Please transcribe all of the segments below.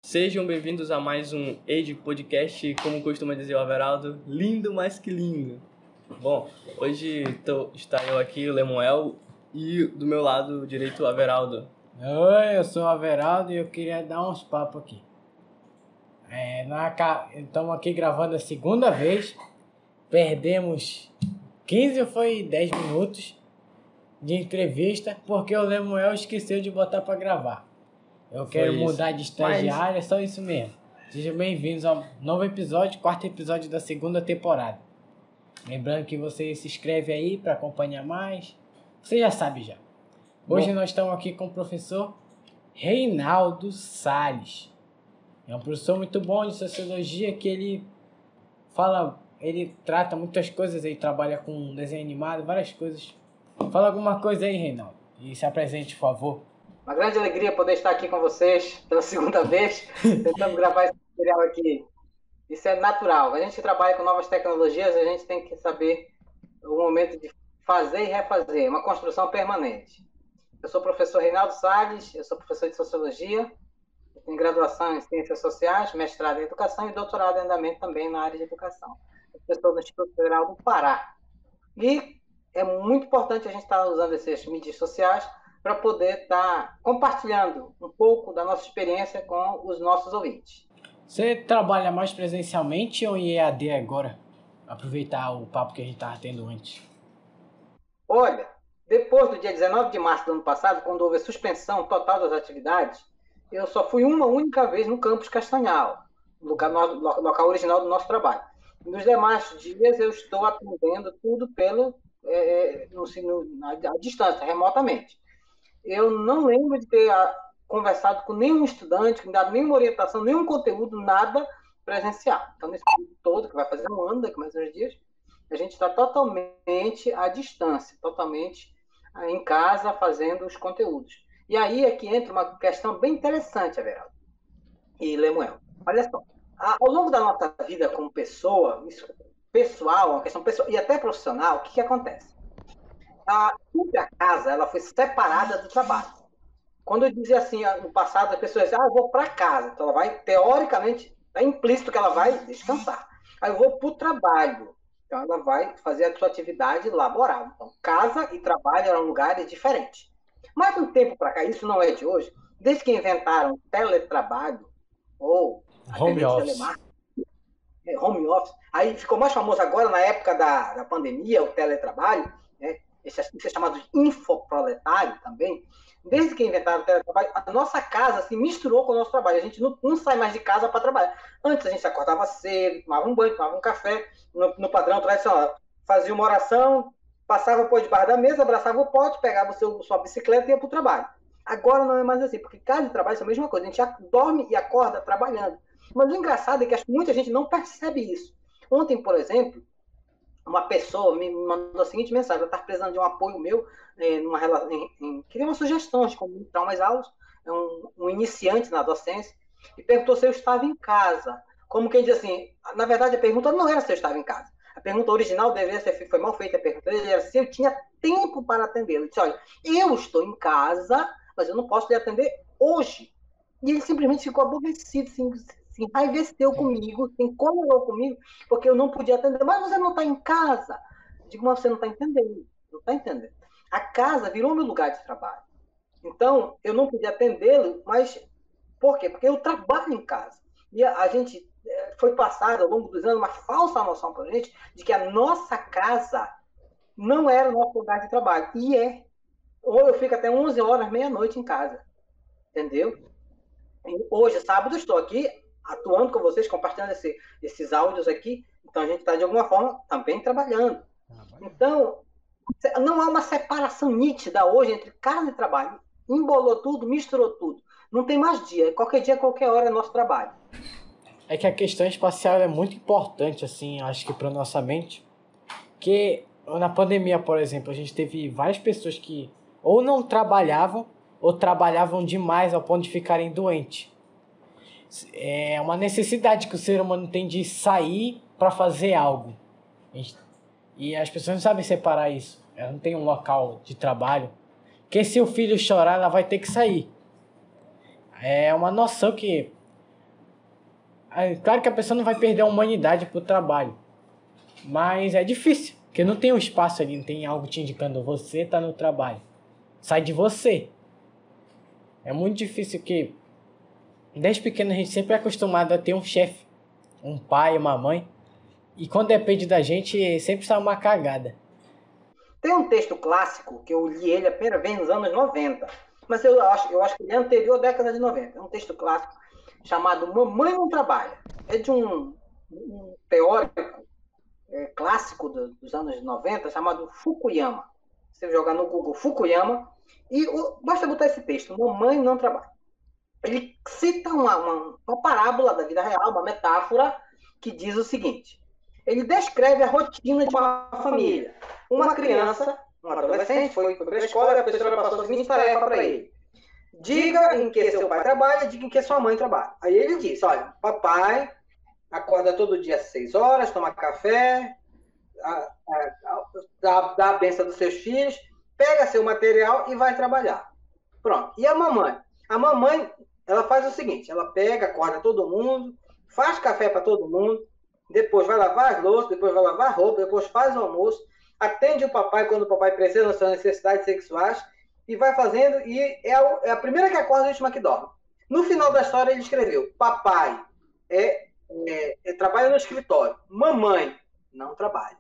Sejam bem-vindos a mais um Age Podcast, como costuma dizer o Averaldo, lindo mais que lindo. Bom, hoje está eu aqui, o Lemuel, e do meu lado direito o Averaldo. Oi, eu sou o Averaldo e eu queria dar uns papos aqui. Estamos aqui gravando a segunda vez, perdemos 15 ou foi 10 minutos de entrevista porque o Lemuel esqueceu de botar para gravar. Eu quero mudar de estagiário, é só isso mesmo. Sejam bem-vindos ao novo episódio, quarto episódio da segunda temporada. Lembrando que você se inscreve aí para acompanhar mais. Você já sabe já. Hoje nós estamos aqui com o professor Reinaldo Salles. É um professor muito bom de sociologia que ele trata muitas coisas aí, trabalha com desenho animado, várias coisas. Fala alguma coisa aí, Reinaldo, e se apresente, por favor. Uma grande alegria poder estar aqui com vocês pela segunda vez, tentando gravar esse material aqui. Isso é natural. A gente trabalha com novas tecnologias, a gente tem que saber o momento de fazer e refazer, uma construção permanente. Eu sou o professor Reinaldo Salles, eu sou professor de Sociologia, eu tenho graduação em Ciências Sociais, mestrado em Educação e doutorado em andamento também na área de Educação. Eu sou professor do Instituto Federal do Pará. E é muito importante a gente estar usando essas mídias sociais para poder estar compartilhando um pouco da nossa experiência com os nossos ouvintes. Você trabalha mais presencialmente ou em EAD agora? Aproveitar o papo que a gente estava tendo antes. Olha, depois do dia 19 de março do ano passado, quando houve a suspensão total das atividades, eu só fui uma única vez no campus Castanhal, local original do nosso trabalho. Nos demais dias eu estou atendendo tudo à distância, remotamente. Eu não lembro de ter conversado com nenhum estudante, dado nenhuma orientação, nenhum conteúdo, nada presencial. Então, nesse período todo, que vai fazer um ano, daqui mais uns dias, a gente está totalmente à distância, totalmente em casa, fazendo os conteúdos. E aí é que entra uma questão bem interessante, Everaldo e Lemuel. Olha só, ao longo da nossa vida como pessoa, isso pessoal, uma questão pessoal e até profissional, o que acontece? A casa ela foi separada do trabalho. Quando eu dizia assim, no passado, as pessoas diziam, eu vou para casa. Então, ela vai, teoricamente, é implícito que ela vai descansar. Aí eu vou para o trabalho. Então, ela vai fazer a sua atividade laboral. Então, casa e trabalho eram lugares diferentes. Mas, um tempo para cá, isso não é de hoje, desde que inventaram teletrabalho, ou home office. Home office, aí ficou mais famoso agora, na época da pandemia, o teletrabalho, né? Isso é chamado de infoproletário também. Desde que inventaram o teletrabalho, a nossa casa se misturou com o nosso trabalho. A gente não sai mais de casa para trabalhar. Antes a gente acordava cedo, tomava um banho, tomava um café, no padrão tradicional. Fazia uma oração, passava por debaixo da mesa, abraçava o pote, pegava sua bicicleta e ia para o trabalho. Agora não é mais assim, porque casa e trabalho são a mesma coisa. A gente dorme e acorda trabalhando. Mas o engraçado é que muita gente não percebe isso. Ontem, por exemplo, uma pessoa me mandou a seguinte mensagem: ela está precisando de um apoio meu, queria uma sugestão de como entrar umas aulas, um iniciante na docência, e perguntou se eu estava em casa. Como quem diz assim, na verdade a pergunta não era se eu estava em casa. A pergunta original deveria ser, foi mal feita, a pergunta era se eu tinha tempo para atendê-lo. Eu disse, olha, eu estou em casa, mas eu não posso lhe atender hoje. E ele simplesmente ficou aborrecido, se enraiveceu comigo, se incomodou comigo, porque eu não podia atender. Mas você não está em casa? Eu digo, mas você não está entendendo. Não está entendendo. A casa virou meu lugar de trabalho. Então, eu não podia atendê-lo, mas por quê? Porque eu trabalho em casa. E a gente foi passada ao longo dos anos uma falsa noção para a gente de que a nossa casa não era o nosso lugar de trabalho. E é. Ou eu fico até 11 horas, meia-noite em casa. Entendeu? Hoje, sábado, estou aqui atuando com vocês, compartilhando esses áudios aqui. Então, a gente está, de alguma forma, também trabalhando. Então, não há uma separação nítida hoje entre casa e trabalho. Embolou tudo, misturou tudo. Não tem mais dia. Qualquer hora é nosso trabalho. É que a questão espacial é muito importante, assim, acho que para nossa mente. Que na pandemia, por exemplo, a gente teve várias pessoas que ou não trabalhavam, ou trabalhavam demais ao ponto de ficarem doentes. É uma necessidade que o ser humano tem de sair para fazer algo. E as pessoas não sabem separar isso. Ela não tem um local de trabalho. Porque se o filho chorar, ela vai ter que sair. É uma noção que Claro que a pessoa não vai perder a humanidade pro trabalho, mas é difícil, porque não tem um espaço ali, não tem algo te indicando, você tá no trabalho. Sai de você. É muito difícil que, desde pequeno, a gente sempre é acostumado a ter um chefe, um pai, uma mãe, e quando depende da gente, sempre sai uma cagada. Tem um texto clássico que eu li ele a primeira vez nos anos 90, mas eu acho que ele é anterior à década de 90. É um texto clássico chamado Mamãe Não Trabalha. É de um teórico clássico dos anos 90 chamado Fukuyama. Você jogar no Google Fukuyama e basta botar esse texto, Mamãe Não Trabalha. Ele cita uma parábola da vida real, uma metáfora que diz o seguinte. Ele descreve a rotina de uma família. Uma criança, um adolescente, foi para a escola e a professora passou a seguinte tarefa para ele. Diga em que seu pai trabalha, diga em que sua mãe trabalha. Aí ele disse, olha, papai acorda todo dia às 6 horas, toma café, dá a benção dos seus filhos, pega seu material e vai trabalhar. Pronto. E a mamãe? A mamãe, ela faz o seguinte, ela pega, acorda todo mundo, faz café para todo mundo, depois vai lavar as louças, depois vai lavar a roupa, depois faz o almoço, atende o papai quando o papai precisa das suas necessidades sexuais e vai fazendo, e é a primeira que acorda e a última que dorme. No final da história ele escreveu, papai trabalha no escritório, mamãe não trabalha.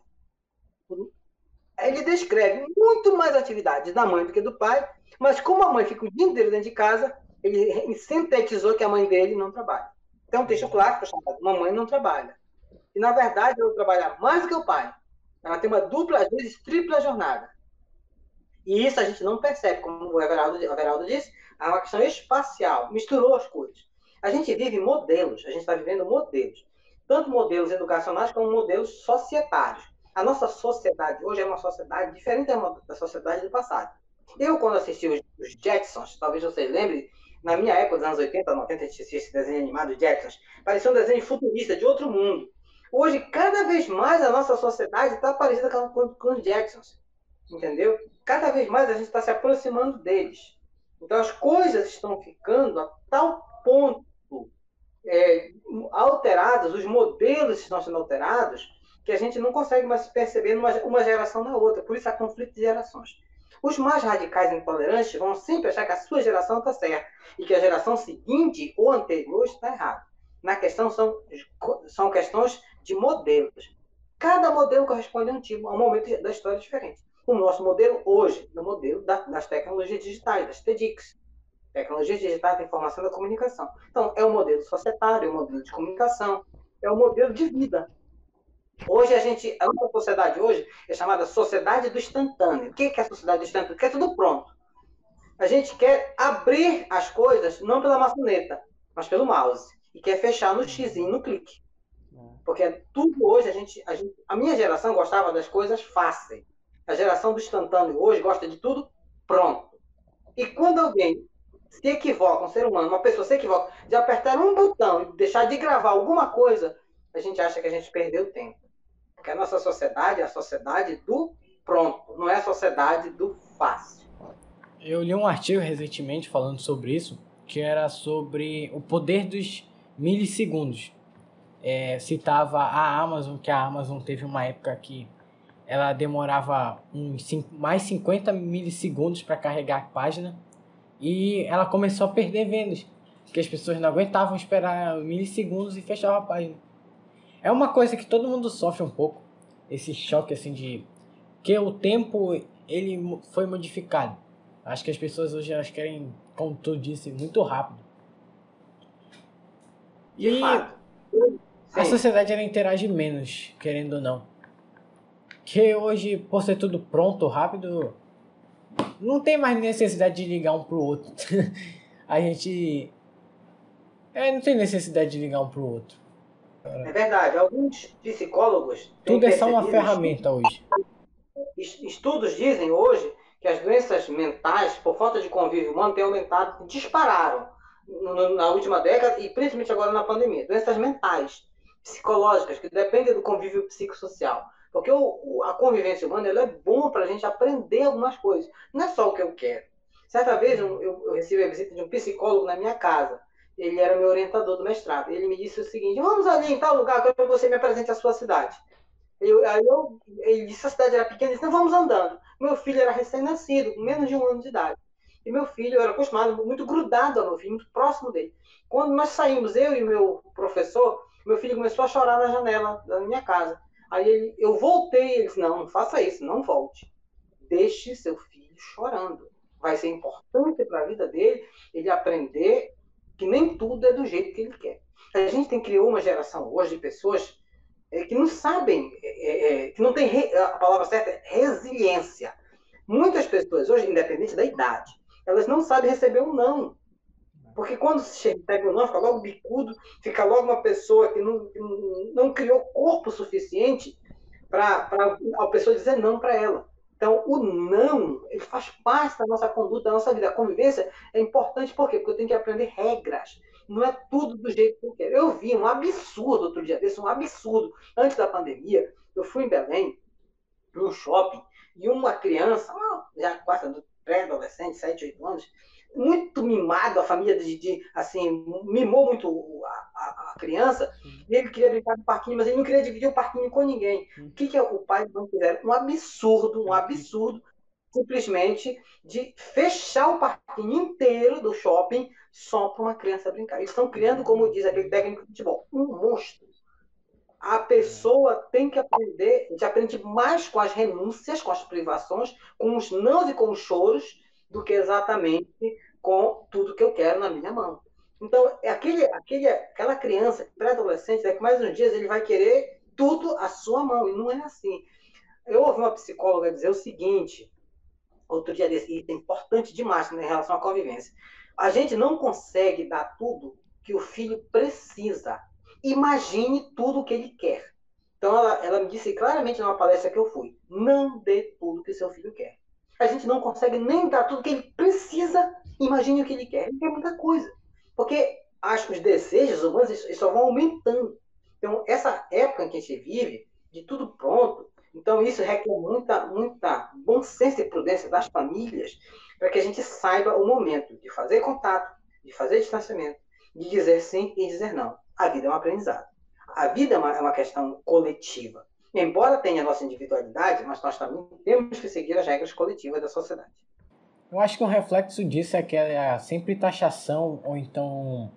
Ele descreve muito mais atividades da mãe do que do pai, mas como a mãe fica o dia inteiro dentro de casa, ele sintetizou que a mãe dele não trabalha. Tem um texto clássico chamado Mamãe Não Trabalha. E, na verdade, ela trabalha mais do que o pai. Ela tem uma dupla, às vezes tripla jornada. E isso a gente não percebe, como o Everaldo disse, é uma questão espacial, misturou as coisas. A gente vive modelos, a gente está vivendo modelos. Tanto modelos educacionais como modelos societários. A nossa sociedade hoje é uma sociedade diferente da sociedade do passado. Eu, quando assisti os Jetsons, talvez vocês lembrem, na minha época, dos anos 80, 90, a gente assistia esse desenho animado, Jetsons, parecia um desenho futurista, de outro mundo. Hoje, cada vez mais, a nossa sociedade está parecida com os Jetsons, entendeu? Cada vez mais a gente está se aproximando deles. Então, as coisas estão ficando a tal ponto alteradas, os modelos estão sendo alterados, que a gente não consegue mais se perceber uma geração da outra. Por isso há conflito de gerações. Os mais radicais e intolerantes vão sempre achar que a sua geração está certa e que a geração seguinte ou anterior está errada. Na questão são questões de modelos. Cada modelo corresponde a um momento da história diferente. O nosso modelo hoje é o modelo das tecnologias digitais, das TDICs. Tecnologias digitais da informação e da comunicação. Então, é o modelo societário, é o modelo de comunicação, é o modelo de vida. Hoje a nossa sociedade hoje é chamada sociedade do instantâneo. O que é a sociedade do instantâneo? Quer tudo pronto. A gente quer abrir as coisas não pela maçaneta, mas pelo mouse. E quer fechar no xizinho, no clique. Porque tudo hoje, a minha geração gostava das coisas fáceis. A geração do instantâneo hoje gosta de tudo pronto. E quando alguém se equivoca, um ser humano, uma pessoa se equivoca, de apertar um botão e deixar de gravar alguma coisa, a gente acha que a gente perdeu tempo. Porque a nossa sociedade é a sociedade do pronto, não é a sociedade do fácil. Eu li um artigo recentemente falando sobre isso, que era sobre o poder dos milissegundos. Citava a Amazon, que a Amazon teve uma época que ela demorava mais 50 milissegundos para carregar a página e ela começou a perder vendas, porque as pessoas não aguentavam esperar milissegundos e fechavam a página. É uma coisa que todo mundo sofre um pouco, esse choque assim de que o tempo ele foi modificado. Acho que as pessoas hoje elas querem, como tu disse, muito rápido. E a sociedade ela interage menos, querendo ou não. Que hoje, por ser tudo pronto, rápido, não tem mais necessidade de ligar um pro outro. A gente não tem necessidade de ligar um pro outro. É verdade. Alguns psicólogos... Tudo é só uma ferramenta hoje. Estudos dizem hoje que as doenças mentais, por falta de convívio humano, têm aumentado, dispararam na última década e principalmente agora na pandemia. Doenças mentais, psicológicas, que dependem do convívio psicossocial. Porque a convivência humana ela é boa para a gente aprender algumas coisas. Não é só o que eu quero. Certa vez eu recebi a visita de um psicólogo na minha casa. ele era meu orientador do mestrado. Ele me disse o seguinte: vamos ali em tal lugar, eu quero que você me apresente a sua cidade. Ele disse que a cidade era pequena, ele disse: não, vamos andando. Meu filho era recém-nascido, com menos de 1 ano de idade. E meu filho, eu era acostumado, muito grudado ao meu filho, muito próximo dele. Quando nós saímos, eu e meu professor, meu filho começou a chorar na janela da minha casa. Aí eu voltei, ele disse: não faça isso, não volte. Deixe seu filho chorando. Vai ser importante para a vida dele ele aprender que nem tudo é do jeito que ele quer. A gente criou uma geração hoje de pessoas que não sabem, que não tem, a palavra certa é resiliência. Muitas pessoas hoje, independente da idade, elas não sabem receber um não. Porque quando se recebe um não, fica logo bicudo, fica logo uma pessoa que não criou corpo suficiente para a pessoa dizer não para ela. Então, o não, ele faz parte da nossa conduta, da nossa vida. A convivência é importante, por quê? Porque eu tenho que aprender regras. Não é tudo do jeito que eu quero. Eu vi um absurdo outro dia desse, um absurdo. Antes da pandemia, eu fui em Belém, num shopping, e uma criança, já quase pré-adolescente, 7, 8 anos, muito mimado, a família assim, mimou muito a criança, e ele queria brincar no parquinho, mas ele não queria dividir o parquinho com ninguém. O que o pai não fizeram? Um absurdo, simplesmente de fechar o parquinho inteiro do shopping só para uma criança brincar. Eles estão criando, como diz aquele técnico de futebol, um monstro. A pessoa tem que aprender, a gente aprende mais com as renúncias, com as privações, com os nãos e com os choros, do que exatamente com tudo que eu quero na minha mão. Então, aquela criança, pré-adolescente, daqui mais uns dias ele vai querer tudo à sua mão, e não é assim. Eu ouvi uma psicóloga dizer o seguinte, outro dia desse, e é importante demais, né, em relação à convivência. A gente não consegue dar tudo que o filho precisa. Imagine tudo o que ele quer. Então, ela me disse claramente numa palestra que eu fui: não dê tudo que seu filho quer. A gente não consegue nem dar tudo que ele precisa. Imagine o que ele quer. Ele quer muita coisa. Porque os desejos humanos só vão aumentando. Então, essa época em que a gente vive, de tudo pronto, então isso requer muita bom senso e prudência das famílias para que a gente saiba o momento de fazer contato, de fazer distanciamento, de dizer sim e dizer não. A vida é um aprendizado. A vida é uma questão coletiva. Embora tenha a nossa individualidade, mas nós também temos que seguir as regras coletivas da sociedade. Eu acho que um reflexo disso é que é sempre taxação, ou então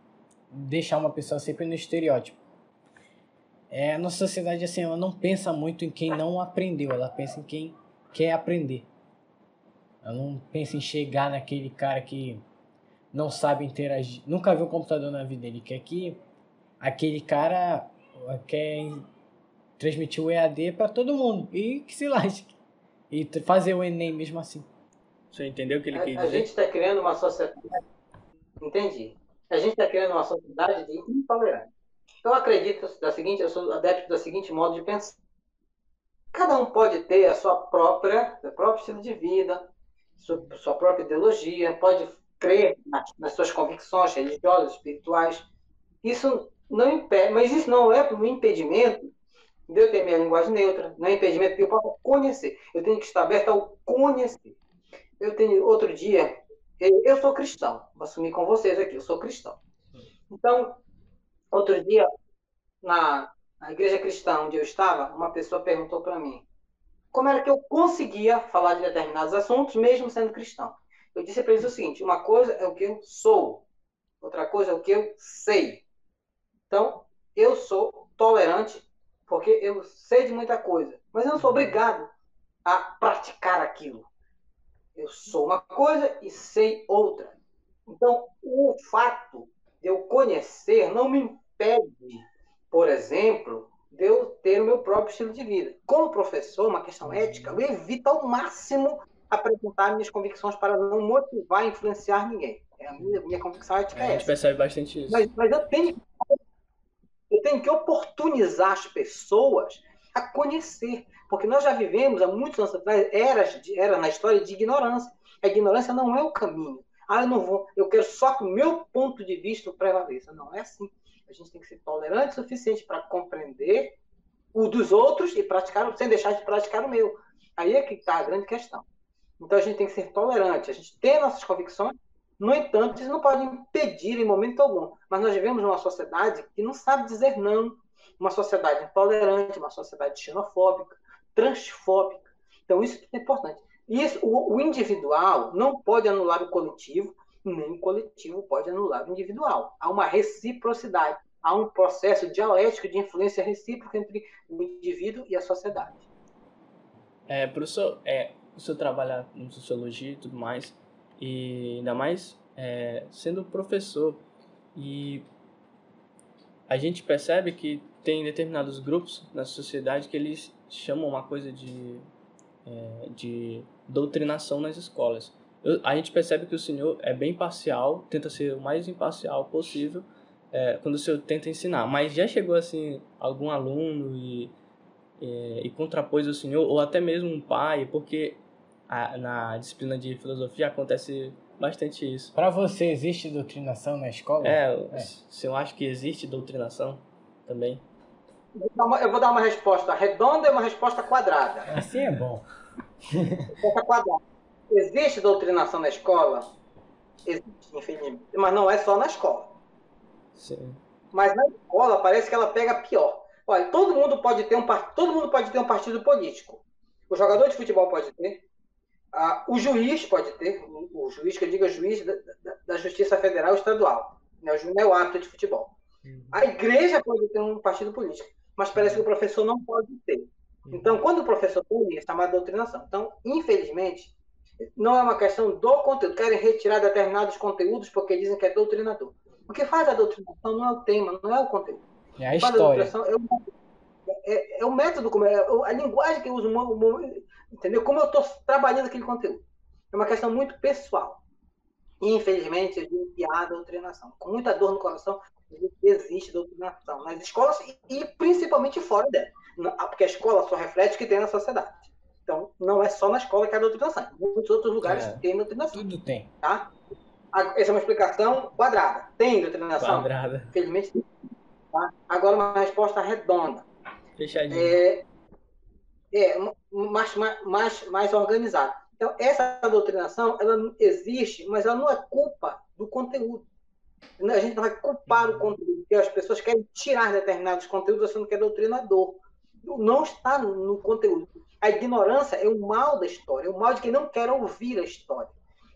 deixar uma pessoa sempre no estereótipo. A nossa sociedade, assim, ela não pensa muito em quem não aprendeu, ela pensa em quem quer aprender. Ela não pensa em chegar naquele cara que não sabe interagir, nunca viu um computador na vida. Ele quer que aquele cara quer transmitir o EAD para todo mundo e que se lasque. E fazer o Enem mesmo assim. Você entendeu o que ele quis dizer? A gente está criando uma sociedade... Entendi. A gente está criando uma sociedade de intolerância. Eu acredito eu sou adepto do seguinte modo de pensar. Cada um pode ter a seu próprio estilo de vida, sua própria ideologia, pode crer nas suas convicções religiosas, espirituais. Isso não impede, mas isso não é um impedimento de eu ter minha linguagem neutra, não é impedimento de eu possa conhecer. Eu tenho que estar aberto ao conhecer. Outro dia, eu sou cristão, vou assumir com vocês aqui, eu sou cristão. Então, outro dia, na igreja cristã onde eu estava, uma pessoa perguntou para mim como era que eu conseguia falar de determinados assuntos, mesmo sendo cristão. Eu disse para eles o seguinte: uma coisa é o que eu sou, outra coisa é o que eu sei. Então, eu sou tolerante porque eu sei de muita coisa, mas eu não sou obrigado a praticar aquilo. Eu sou uma coisa e sei outra. Então, o fato de eu conhecer não me impede, por exemplo, de eu ter o meu próprio estilo de vida. Como professor, uma questão ética, eu evito ao máximo apresentar minhas convicções para não motivar e influenciar ninguém. A minha convicção ética é essa. A gente percebe bastante isso. Mas eu tenho que oportunizar as pessoas a conhecer. Porque nós já vivemos, há muitos anos atrás, era na história de ignorância. A ignorância não é o caminho. Eu quero só que o meu ponto de vista prevaleça. Não é assim. A gente tem que ser tolerante o suficiente para compreender o dos outros e praticar, sem deixar de praticar o meu. Aí é que está a grande questão. Então a gente tem que ser tolerante. A gente tem nossas convicções, No entanto, isso não pode impedir em momento algum. Mas nós vivemos numa sociedade que não sabe dizer não, uma sociedade intolerante, uma sociedade xenofóbica, transfóbica. Então, isso é importante. Isso, o individual não pode anular o coletivo, nem o coletivo pode anular o individual. Há uma reciprocidade, há um processo dialético de influência recíproca entre o indivíduo e a sociedade. Professor, o senhor trabalha em sociologia e tudo mais, e ainda mais sendo professor, e a gente percebe que tem determinados grupos na sociedade que eles chamam uma coisa de doutrinação nas escolas. A gente percebe que o senhor é bem imparcial, tenta ser o mais imparcial possível quando o senhor tenta ensinar, mas já chegou assim algum aluno e contrapôs o senhor, ou até mesmo um pai, porque na disciplina de filosofia acontece bastante isso. Para você, existe doutrinação na escola? O senhor acha que existe doutrinação também? Eu vou dar uma resposta redonda e uma resposta quadrada. Assim é bom. Resposta quadrada. Existe doutrinação na escola? Existe, infelizmente. Mas não é só na escola. Sim. Mas na escola parece que ela pega pior. Olha, todo mundo pode ter um partido político. O jogador de futebol pode ter. O juiz pode ter. O juiz, que eu digo, é o juiz da Justiça Federal e Estadual. Né? O juiz não é o árbitro de futebol. A igreja pode ter um partido político, mas parece que o professor não pode ter. Então, quando o professor tem, é chamada doutrinação. Então, infelizmente, não é uma questão do conteúdo. Querem retirar determinados conteúdos porque dizem que é doutrinador. O que faz a doutrinação não é o tema, não é o conteúdo. É a história. É o método, a linguagem que eu uso, entendeu? Como eu estou trabalhando aquele conteúdo. É uma questão muito pessoal. E, infelizmente, eu digo que há doutrinação. Com muita dor no coração, existe doutrinação nas escolas e principalmente fora dela. Porque a escola só reflete o que tem na sociedade. Então, não é só na escola que há doutrinação. Em muitos outros lugares tem doutrinação. Tudo tem. Tá? Essa é uma explicação quadrada. Tem doutrinação? Quadrada. Infelizmente, sim. Tá? Agora, uma resposta redonda. Fechadinho. Mais organizada. Então, essa doutrinação, ela existe, mas ela não é culpa do conteúdo. A gente não vai culpar o conteúdo, porque as pessoas querem tirar determinados conteúdos achando que é doutrinador. Não está no conteúdo. A ignorância é o mal da história, é o mal de quem não quer ouvir a história.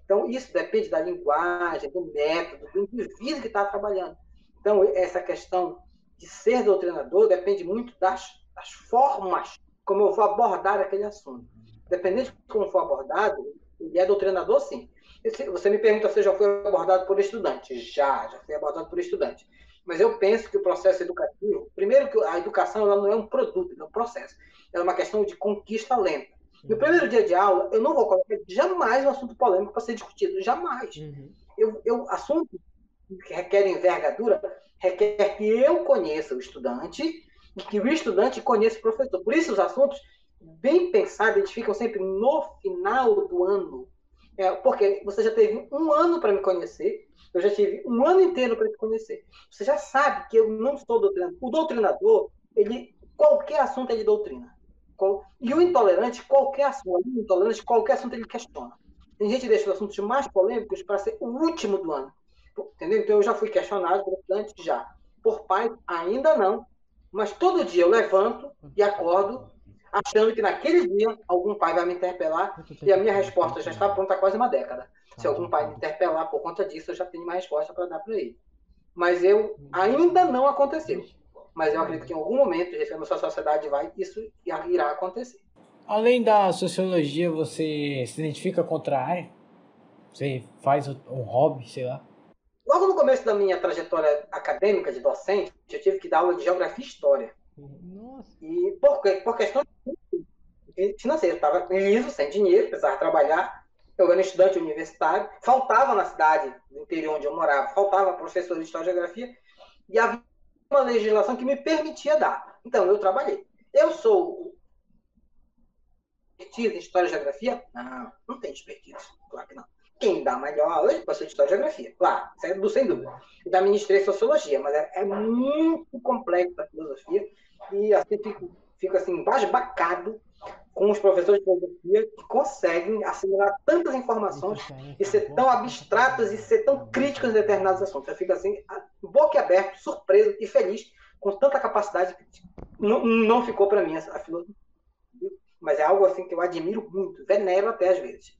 Então, isso depende da linguagem, do método, do indivíduo que está trabalhando. Então, essa questão de ser doutrinador depende muito das formas como eu vou abordar aquele assunto. Dependendo de como for abordado, ele é doutrinador, sim. Você me pergunta se eu já fui abordado por estudante. Já fui abordado por estudante. Mas eu penso que o processo educativo, primeiro que a educação ela não é um produto, é um processo. Ela é uma questão de conquista lenta. No primeiro dia de aula, eu não vou colocar jamais um assunto polêmico para ser discutido. Jamais. Assuntos que requerem envergadura requer que eu conheça o estudante e que o estudante conheça o professor. Por isso, os assuntos bem pensados, eles ficam sempre no final do ano. Porque você já teve um ano para me conhecer, eu já tive um ano inteiro para te conhecer. Você já sabe que eu não sou doutrinador. O doutrinador, qualquer assunto é de doutrina. E o intolerante, qualquer assunto ele questiona. Tem gente que deixa os assuntos mais polêmicos para ser o último do ano. Entendeu? Então eu já fui questionado por estudante, já. Por pai, ainda não. Mas todo dia eu levanto e acordo achando que naquele dia algum pai vai me interpelar e a minha resposta já está pronta há quase uma década. Se algum pai me interpelar por conta disso, eu já tenho uma resposta para dar para ele. Mas ainda não aconteceu. Mas eu acredito que em algum momento, a nossa sociedade isso irá acontecer. Além da sociologia, você se identifica com outra área? Você faz um hobby, sei lá? Logo no começo da minha trajetória acadêmica de docente, eu tive que dar aula de geografia e história. Nossa. E por questão financeira, eu estava liso, sem dinheiro, precisava trabalhar. Eu era estudante universitário, faltava na cidade do interior onde eu morava, faltava professor de história e geografia, e havia uma legislação que me permitia dar. Então, eu trabalhei. Eu sou expertise em história e geografia? Não tem expertise, claro que não. Quem dá melhor aula é o professor de história e geografia, claro, sem dúvida. Eu também ministrei sociologia, mas é muito complexa a filosofia, e assim fico assim, embasbacado com os professores de filosofia que conseguem assimilar tantas informações e ser tão abstratas e ser tão críticos em determinados assuntos. Eu fico assim, boquiaberto, surpreso e feliz com tanta capacidade que não ficou para mim a filosofia. Mas é algo assim que eu admiro muito, venero até às vezes.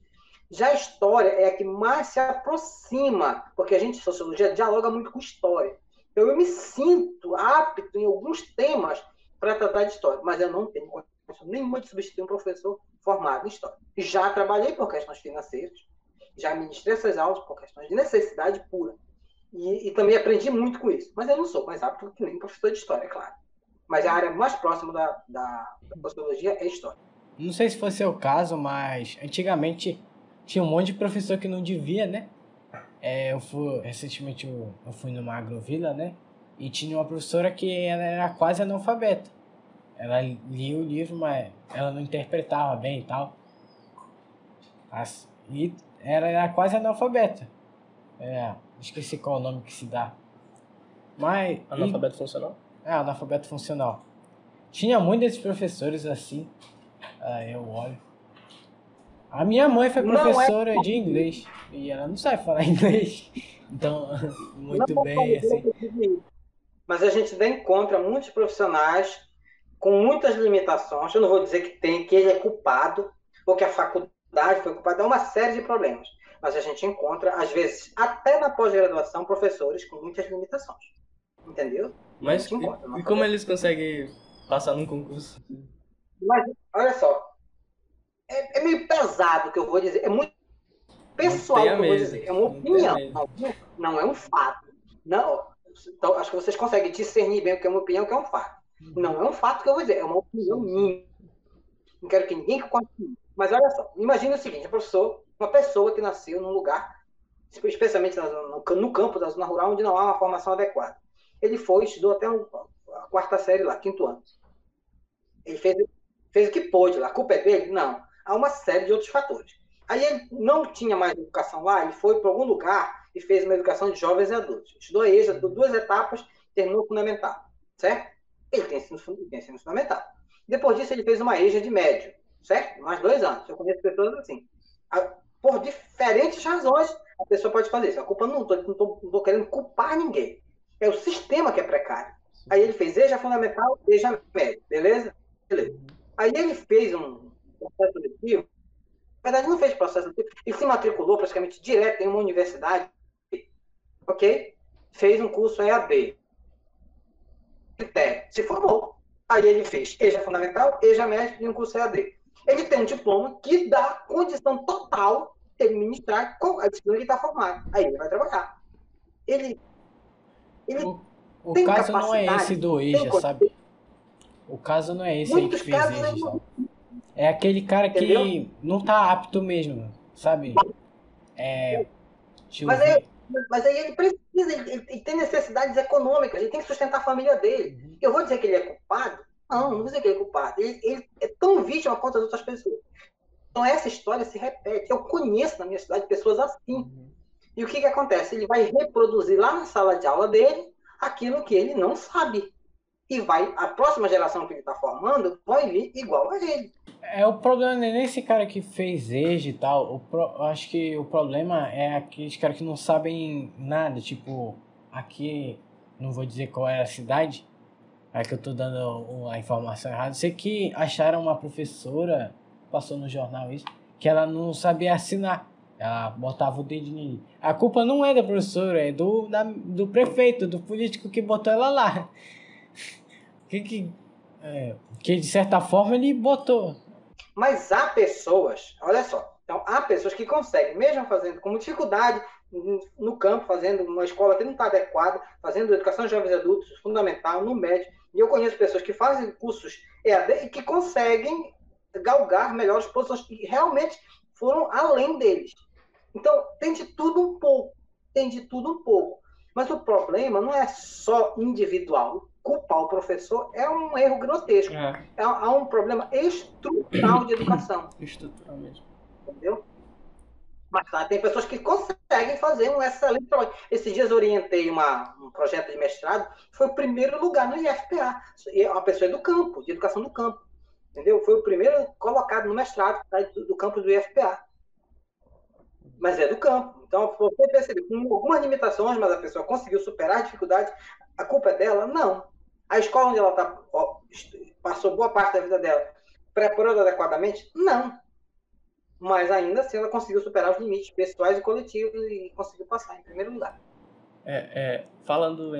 Já a história é a que mais se aproxima, porque a gente, sociologia, dialoga muito com história. Então, eu me sinto apto em alguns temas para tratar de história, mas eu não tenho condição nenhuma de substituir um professor formado em história. Já trabalhei por questões financeiras, já ministrei essas aulas por questões de necessidade pura. E também aprendi muito com isso. Mas eu não sou mais apto que nem professor de história, é claro. Mas a área mais próxima da sociologia é história. Não sei se foi seu caso, mas antigamente tinha um monte de professor que não devia, né? Recentemente eu fui numa agrovila, né? E tinha uma professora que ela era quase analfabeta. Ela lia o livro, mas ela não interpretava bem e tal. E ela era quase analfabeta. Esqueci qual é o nome que se dá. Analfabeto funcional? Analfabeto funcional. Tinha muitos desses professores assim. Eu olho. A minha mãe foi professora de inglês. E ela não sabe falar inglês. Então, muito bem, assim. Mas a gente ainda encontra muitos profissionais com muitas limitações. Eu não vou dizer que ele é culpado, ou que a faculdade foi culpada. É uma série de problemas. Mas a gente encontra, às vezes, até na pós-graduação, professores com muitas limitações. Entendeu? Mas e como eles conseguem passar num concurso? Mas, olha só, é meio pesado o que eu vou dizer. É muito pessoal o que eu vou dizer. É uma opinião. Não é um fato. Não, então, acho que vocês conseguem discernir bem o que é uma opinião e o que é um fato. Não é um fato que eu vou dizer, é uma opinião minha. Não quero que ninguém continue. Mas olha só, imagine o seguinte, uma pessoa que nasceu num lugar, especialmente no campo da zona rural, onde não há uma formação adequada. Ele estudou até a quarta série lá, quinto ano. Ele fez o que pôde lá. A culpa é dele? Não. Há uma série de outros fatores. Aí ele não tinha mais educação lá, ele foi para algum lugar e fez uma educação de jovens e adultos. Estudou EJA, 2 etapas, terminou o fundamental. Certo? Ele tem ensino fundamental. Depois disso, ele fez uma EJA de médio. Certo? Mais 2 anos. Eu conheço pessoas assim. Por diferentes razões, a pessoa pode fazer isso. A culpa não estou querendo culpar ninguém. É o sistema que é precário. Aí ele fez EJA fundamental, EJA médio. Beleza? Beleza. Aí ele fez um processo seletivo. Na verdade, não fez processo seletivo. Ele se matriculou praticamente direto em uma universidade. Ok? Fez um curso EAD. Se formou. Aí ele fez EJA fundamental, EJA médio e um curso EAD. Ele tem um diploma que dá condição total de administrar com a disciplina que está formado. Aí ele vai trabalhar. O caso não é esse do EJA, sabe? O caso não é esse aí que fez EJA, sabe? É aquele cara que entendeu? Não tá apto mesmo, sabe? Mas aí ele precisa, ele tem necessidades econômicas, ele tem que sustentar a família dele. Uhum. Eu vou dizer que ele é culpado? Não vou dizer que ele é culpado. Ele é tão vítima quanto as outras pessoas. Então essa história se repete. Eu conheço na minha cidade pessoas assim. Uhum. E o que acontece? Ele vai reproduzir lá na sala de aula dele aquilo que ele não sabe. E a próxima geração que ele está formando vai vir igual a ele. O problema não é nem esse cara que fez EJA e tal. Eu acho que o problema é aqueles caras que não sabem nada. Tipo, aqui, não vou dizer qual é a cidade, é que eu tô dando a informação errada. Sei que acharam uma professora, passou no jornal isso, que ela não sabia assinar. Ela botava o dedinho. A culpa não é da professora, é do prefeito, do político que botou ela lá. Que de certa forma ele botou. Mas há pessoas, olha só, então há pessoas que conseguem, mesmo fazendo com dificuldade no campo, fazendo uma escola que não está adequada, fazendo educação de jovens adultos, fundamental, no médio, e eu conheço pessoas que fazem cursos EAD e que conseguem galgar melhores posições que realmente foram além deles. Então, tem de tudo um pouco. Mas o problema não é só individual. Culpar o professor é um erro grotesco. Há um problema estrutural de educação. Estrutural mesmo. Entendeu? Mas tem pessoas que conseguem fazer um excelente trabalho. Esses dias eu orientei um projeto de mestrado, foi o primeiro lugar no IFPA. A pessoa é do campo, de educação do campo. entendeu? Foi o primeiro colocado no mestrado do campus do IFPA. Mas é do campo. Então, você percebeu com algumas limitações, mas a pessoa conseguiu superar a dificuldade, a culpa é dela? Não. A escola onde ela passou boa parte da vida dela, preparou adequadamente? Não. Mas ainda assim ela conseguiu superar os limites pessoais e coletivos e conseguiu passar em primeiro lugar. Falando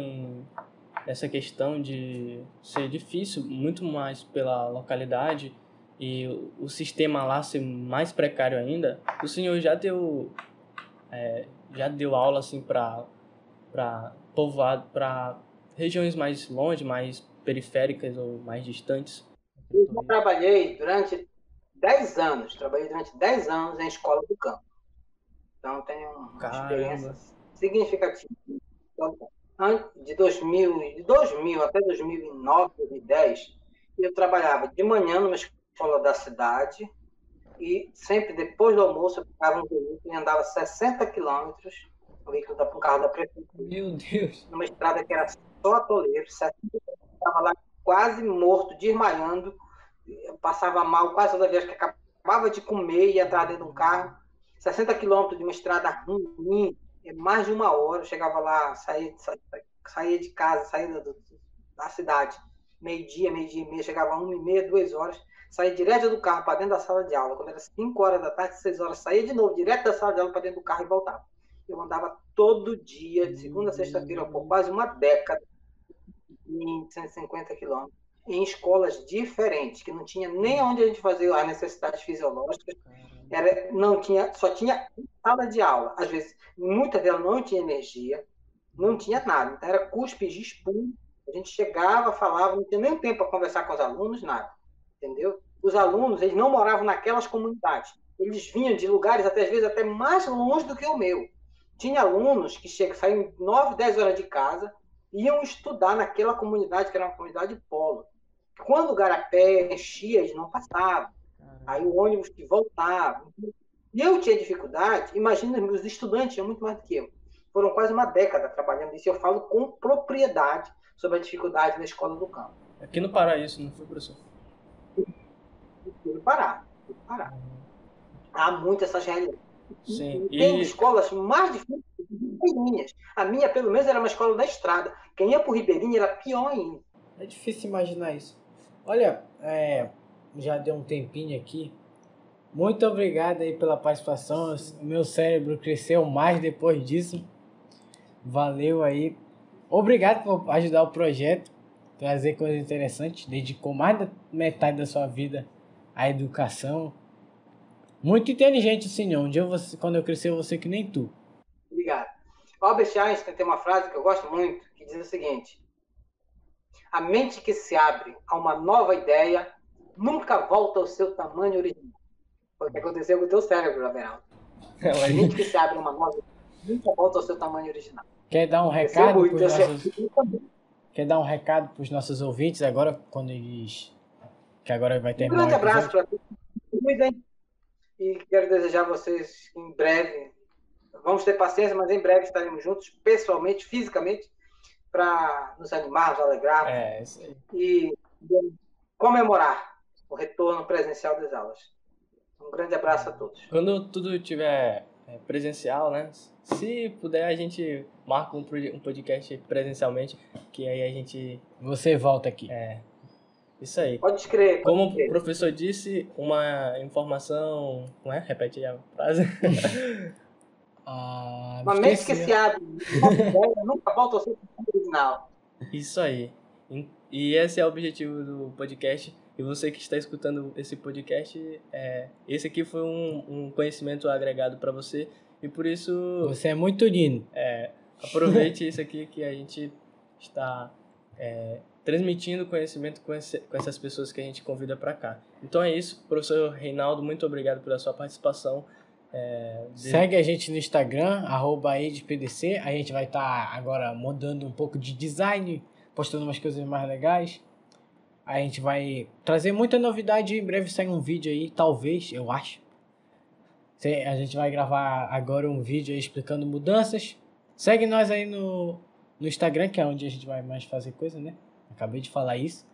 nessa questão de ser difícil, muito mais pela localidade e o sistema lá ser mais precário ainda, o senhor já deu aula assim para povoado, para regiões mais longe, mais periféricas ou mais distantes? Eu trabalhei durante 10 anos em escola do campo. Então, tenho uma experiência significativa. De 2000 até 2009, 2010, eu trabalhava de manhã numa escola da cidade e sempre depois do almoço eu pegava um veículo e andava 60 quilômetros, um carro da prefeitura. Meu Deus! Numa estrada que era só atoleiro, 70 quilômetros, estava lá quase morto, desmaiando, eu passava mal quase toda vez que acabava de comer e ia atrás dentro de um carro. 60 quilômetros de uma estrada ruim, mais de uma hora, eu chegava lá, saía de casa, saía da cidade, meio-dia e meia, chegava a 1h30, 2 horas, saía direto do carro para dentro da sala de aula. Quando era 5 horas da tarde, 6 horas, saía de novo, direto da sala de aula para dentro do carro e voltava. Eu andava todo dia, de segunda a sexta-feira, por quase uma década, em 150 quilômetros, em escolas diferentes, que não tinha nem onde a gente fazer as necessidades fisiológicas. Só tinha sala de aula. Às vezes, muitas delas não tinha energia, não tinha nada. Então, era cuspe, giz puro. A gente chegava, falava, não tinha nem tempo para conversar com os alunos, nada. Entendeu? Os alunos, eles não moravam naquelas comunidades. Eles vinham de lugares, às vezes, até mais longe do que o meu. Tinha alunos que saíam 9, 10 horas de casa, iam estudar naquela comunidade, que era uma comunidade polo. Quando o garapé enchia, eles não passavam. Aí o ônibus que voltava. E eu tinha dificuldade, imagina, os estudantes tinham muito mais do que eu. Foram quase uma década trabalhando nisso. Eu falo com propriedade sobre a dificuldade da escola do campo. Aqui no Pará isso, não foi, professor? Tudo Pará. Há muitas essas realidades. Sim. Tem escolas mais difíceis que Ribeirinhas. A minha, pelo menos, era uma escola da estrada. Quem ia por Ribeirinha era pior ainda. É difícil imaginar isso. Olha, já deu um tempinho aqui. Muito obrigado aí pela participação. Meu cérebro cresceu mais depois disso. Valeu aí. Obrigado por ajudar o projeto, trazer coisas interessantes. Dedicou mais da metade da sua vida à educação. Muito inteligente o senhor. Um dia, quando eu crescer, eu vou ser que nem tu. Obrigado. Albert Einstein tem uma frase que eu gosto muito, que diz o seguinte: a mente que se abre a uma nova ideia nunca volta ao seu tamanho original. Foi o que aconteceu com o teu cérebro, Everaldo. A mente que se abre a uma nova ideia nunca volta ao seu tamanho original. Quer dar um recado para os nossos ouvintes agora, quando eles... que agora vai terminar. Um grande abraço para todos. Cuidem. E quero desejar a vocês em breve, vamos ter paciência, mas em breve estaremos juntos, pessoalmente, fisicamente, para nos animar, nos alegrar isso aí. E comemorar o retorno presencial das aulas. Um grande abraço a todos. Quando tudo estiver presencial, né? Se puder, a gente marca um podcast presencialmente, que aí a gente... Você volta aqui. Isso aí. Pode escrever. Como o professor disse, uma informação... Não é? Repete aí a frase. Uma mente que se abre, nunca volta ao seu original. Isso aí. E esse é o objetivo do podcast. E você que está escutando esse podcast, esse aqui foi um conhecimento agregado para você. E por isso... Você é muito lindo. Aproveite isso aqui que a gente está... transmitindo conhecimento com essas pessoas que a gente convida para cá. Então é isso, professor Reinaldo, muito obrigado pela sua participação. Segue a gente no Instagram, @edpdc. A gente vai estar agora mudando um pouco de design, postando umas coisas mais legais. A gente vai trazer muita novidade, em breve sai um vídeo aí, talvez, eu acho. A gente vai gravar agora um vídeo aí explicando mudanças. Segue nós aí no Instagram, que é onde a gente vai mais fazer coisa, né? Acabei de falar isso.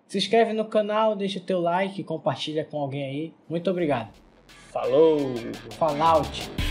Se inscreve no canal, deixa o teu like, compartilha com alguém aí. Muito obrigado. Falou! Fallout!